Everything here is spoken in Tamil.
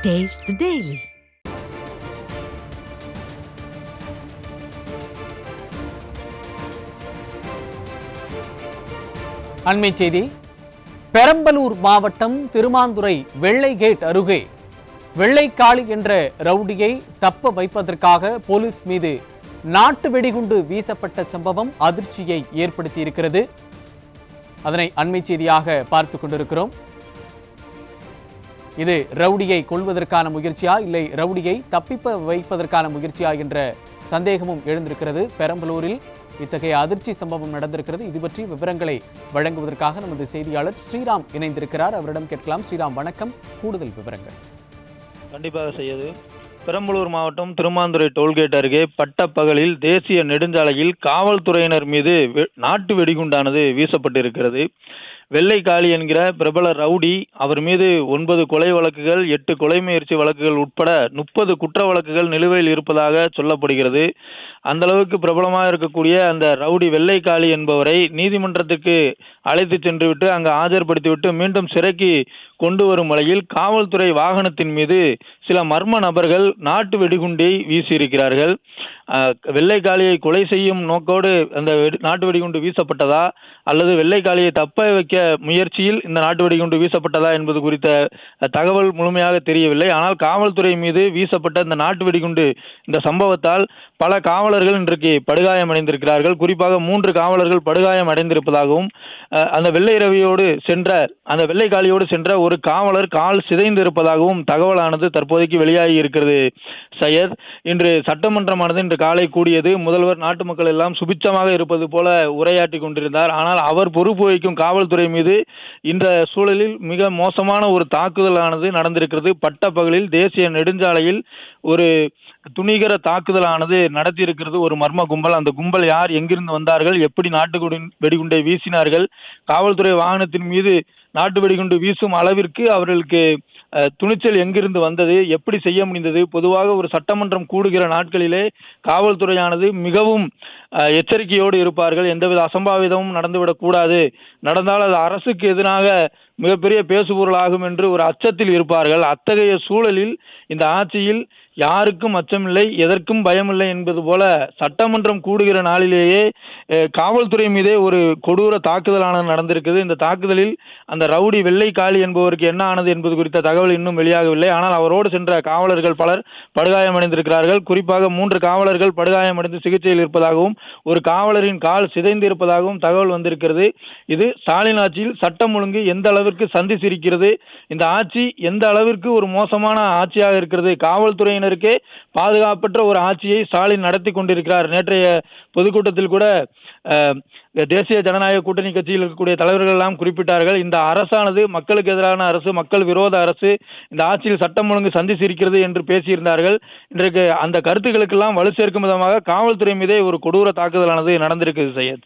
Taste the Daily. அண்மை செய்தி. பெரம்பலூர் மாவட்டம் திருமாந்துறை வெள்ளை கேட் அருகே வெள்ளைக்காளி என்ற ரவுடியை தப்ப வைப்பதற்காக போலீஸ் மீது நாட்டு வெடிகுண்டு வீசப்பட்ட சம்பவம் அதிர்ச்சியை ஏற்படுத்தியிருக்கிறது. அதனை அண்மை செய்தியாக பார்த்துக் கொண்டிருக்கிறோம். இது ரவுடியை கொல்வதற்கான முயற்சியா இல்லை ரவுடியை தப்பிப்ப வைப்பதற்கான முயற்சியா என்ற சந்தேகமும் எழுந்திருக்கிறது. பெரம்பலூரில் இத்தகைய அதிர்ச்சி சம்பவம் நடந்திருக்கிறது. இது பற்றி விவரங்களை வழங்குவதற்காக நமது செய்தியாளர் ஸ்ரீராம் இணைந்திருக்கிறார். அவரிடம் கேட்கலாம். ஸ்ரீராம், வணக்கம். கூடுதல் விவரங்கள். கண்டிப்பாக செய்யுது. பெரம்பலூர் மாவட்டம் திருமாந்துறை டோல்கேட் அருகே பட்டப்பகலில் தேசிய நெடுஞ்சாலையில் காவல்துறையினர் மீது நாட்டு வெடிகுண்டானது வீசப்பட்டிருக்கிறது. வெள்ளைக்காளி என்கிற பிரபல ரவுடி, அவர் மீது 9 கொலை வழக்குகள், 8 கொலை முயற்சி வழக்குகள் உட்பட 30 குற்ற வழக்குகள் நிலுவையில் இருப்பதாக சொல்லப்படுகிறது. அந்த அளவுக்கு பிரபலமாக இருக்கக்கூடிய அந்த ரவுடி வெள்ளைக்காளி என்பவரை நீதிமன்றத்துக்கு அழைத்து சென்றுவிட்டு அங்கு ஆஜர்படுத்திவிட்டு மீண்டும் சிறைக்கு கொண்டு வரும் வழியில் காவல்துறை வாகனத்தின் மீது சில மர்ம நபர்கள் நாட்டு வெடிகுண்டை வீசியிருக்கிறார்கள். வெள்ளைக்காளியை கொலை செய்யும் நோக்கோடு அந்த நாட்டு வெடிகுண்டு வீசப்பட்டதா அல்லது வெள்ளைக்காளியை தப்ப வைக்க முயற்சியில் இந்த நாட்டு வெடிகுண்டு வீசப்பட்டதா என்பது குறித்த தகவல் முழுமையாக தெரியவில்லை. ஆனால் காவல்துறை மீது வீசப்பட்ட இந்த நாட்டு வெடிகுண்டு இந்த சம்பவத்தால் பல காவலர்கள் இன்றைக்கு படுகாயம் அடைந்திருக்கிறார்கள். குறிப்பாக 3 காவலர்கள் படுகாயம் அடைந்திருப்பதாகவும் அந்த வெள்ளைக்காளியோடு சென்ற ஒரு காவலர் கால் சிதைந்து இருப்பதாகவும் தகவலானது தற்போதைக்கு வெளியாகி இருக்கிறது. சையத், இன்று சட்டமன்றமானது இன்று காலை கூடியது. முதல்வர் நாட்டு மக்கள் எல்லாம் சுபிட்சமாக இருப்பது போல உரையாற்றி கொண்டிருந்தார். ஆனால் அவர் பொறுப்பு வகிக்கும் காவல்துறை மீது இந்த சூழலில் மிக மோசமான ஒரு தாக்குதலானது நடந்திருக்கிறது. பட்டப்பகலில் தேசிய நெடுஞ்சாலையில் ஒரு துணிகர தாக்குதலானது நடத்தியிருக்கிறது ஒரு மர்ம கும்பல். அந்த கும்பல் யார், எங்கிருந்து வந்தார்கள், எப்படி நாட்டு வெடிகுண்டை வீசினார்கள், காவல்துறை வாகனத்தின் மீது நாட்டு வெடிகுண்டு வீசும் அளவிற்கு அவர்களுக்கு துணிச்சல் எங்கிருந்து வந்தது, எப்படி செய்ய முடிந்தது? பொதுவாக ஒரு சட்டமன்றம் கூடுகிற நாட்களிலே காவல்துறையானது மிகவும் எச்சரிக்கையோடு இருப்பார்கள். எந்தவித அசம்பாவிதமும் நடந்துவிடக்கூடாது, நடந்தால் அது அரசுக்கு எதிராக மிகப்பெரிய பேசுபொருளாகும் என்று ஒரு அச்சத்தில் இருப்பார்கள். அத்தகைய சூழலில் இந்த ஆட்சியில் யாருக்கும் அச்சமில்லை, எதற்கும் பயமில்லை என்பது போல சட்டமன்றம் கூடுகிற நாளிலேயே காவல்துறை மீதே ஒரு கொடூர தாக்குதலானது நடந்திருக்குது. இந்த தாக்குதலில் அந்த ரவுடி வெள்ளைக்காளி என்பவருக்கு என்ன ஆனது என்பது குறித்த தகவல் இன்னும் வெளியாகவில்லை. ஆனால் அவரோடு சென்ற காவலர்கள் பலர் படுகாயமடைந்திருக்கிறார்கள். குறிப்பாக 3 காவலர்கள் படுகாயமடைந்து சிகிச்சையில் இருப்பதாகவும் ஒரு காவலரின் கால் சிதைந்து இருப்பதாகவும் தகவல் வந்திருக்கிறது. இது ஸ்டாலின் ஆட்சியில் சட்டம் ஒழுங்கு எந்த அளவிற்கு சந்தி சிரிக்கிறது, இந்த ஆட்சி எந்த அளவிற்கு ஒரு மோசமான ஆட்சியாக இருக்கிறது, காவல்துறையினருக்கே பாதுகாப்பற்ற ஒரு ஆட்சியை ஸ்டாலின் நடத்தி கொண்டிருக்கிறார். நேற்றைய பொதுக்கூட்டத்தில் கூட தேசிய ஜனநாயக கூட்டணி கட்சியில் இருக்கக்கூடிய தலைவர்கள் எல்லாம் குறிப்பிட்டார்கள், இந்த அரசானது மக்களுக்கு எதிரான அரசு, மக்கள் விரோத அரசு, இந்த ஆட்சியில் சட்டம் ஒழுங்கு சந்தி சிரிக்கிறது என்று பேசியிருந்தார்கள். இன்றைக்கு அந்த கருத்துக்களுக்கெல்லாம் வலு சேர்க்கும் விதமாக காவல்துறை மீதே ஒரு கொடூர தாக்குதலானது நடந்திருக்கிறது. சையத்.